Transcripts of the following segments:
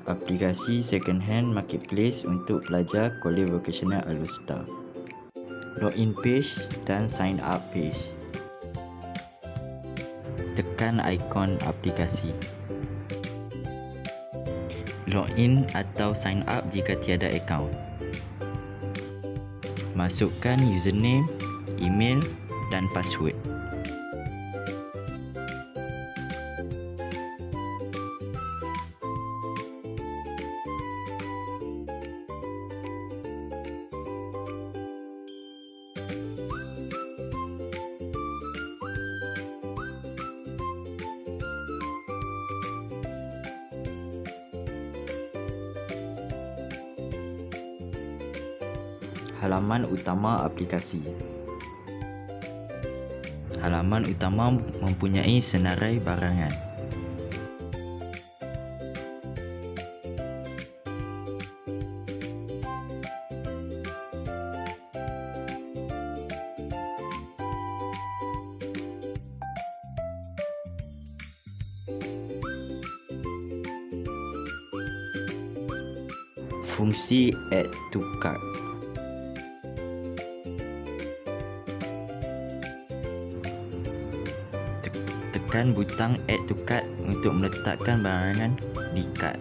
aplikasi second hand marketplace untuk pelajar Kolej Vocational Alustar. Login page dan sign up page. Tekan ikon aplikasi. Login atau sign up jika tiada akaun. Masukkan username, email dan password. Halaman utama aplikasi. Halaman utama mempunyai senarai barangan. Fungsi add to cart. Tekan butang add to cart untuk meletakkan barangan di cart.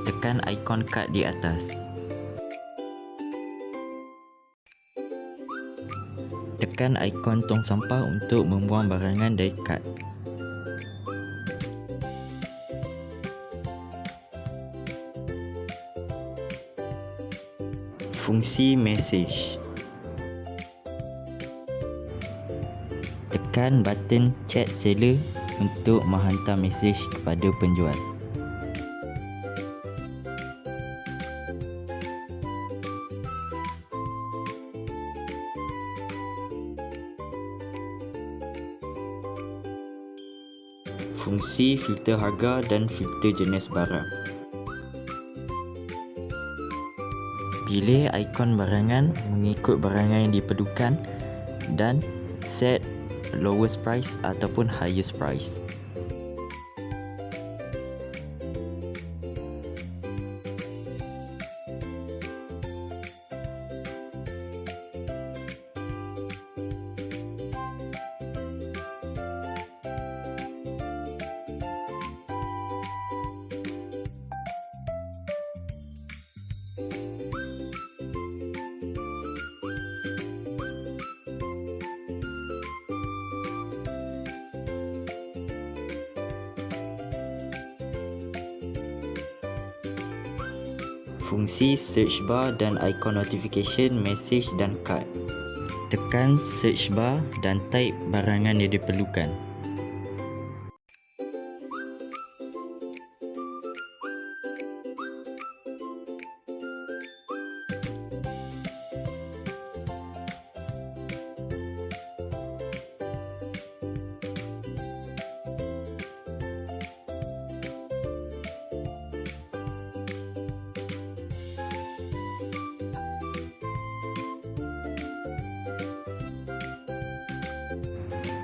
Tekan ikon cart di atas. Tekan ikon tong sampah untuk membuang barangan dari cart. Fungsi message. Tekan button chat seller untuk menghantar mesej kepada penjual. Fungsi filter harga dan filter jenis barang. Pilih ikon barangan mengikut barangan yang diperlukan dan set lowest price ataupun highest price. Fungsi search bar dan ikon notification, message dan card. Tekan search bar dan type barangan yang diperlukan.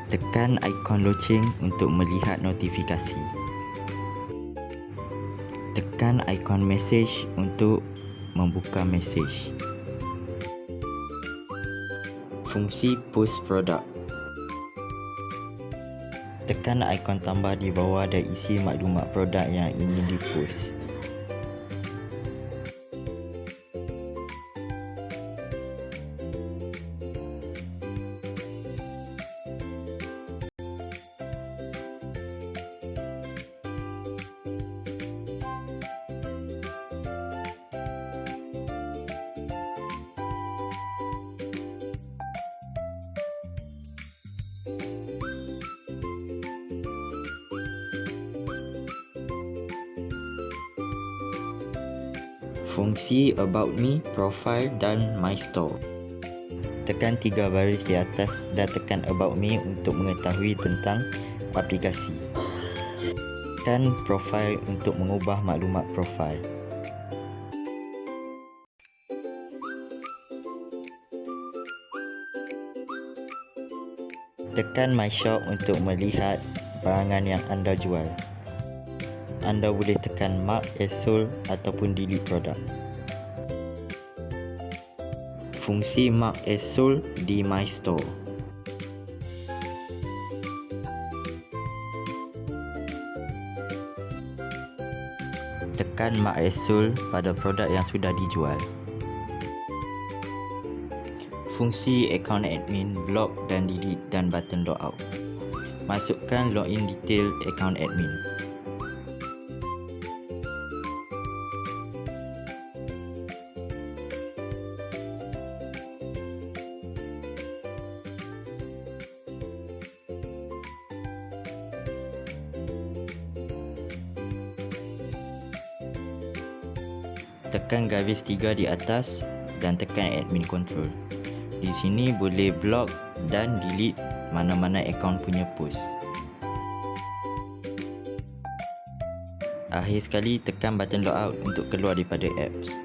Tekan ikon loceng untuk melihat notifikasi. Tekan ikon message untuk membuka mesej. Fungsi post produk. Tekan ikon tambah di bawah dan isi maklumat produk yang ingin dipost. Fungsi About Me, Profile dan My Store. Tekan 3 baris di atas dan tekan About Me untuk mengetahui tentang aplikasi. Tekan Profile untuk mengubah maklumat profil. Tekan My Shop untuk melihat barangan yang anda jual. anda boleh tekan mark as sold ataupun delete produk. Fungsi mark as sold di My Store. Tekan mark as sold pada produk yang sudah dijual. Fungsi akaun admin, block dan delete dan button logout. Masukkan login detail akaun admin. Tekan garis 3 di atas dan tekan admin control. Di sini boleh block dan delete mana-mana akaun punya post. Akhir sekali tekan button logout untuk keluar daripada apps.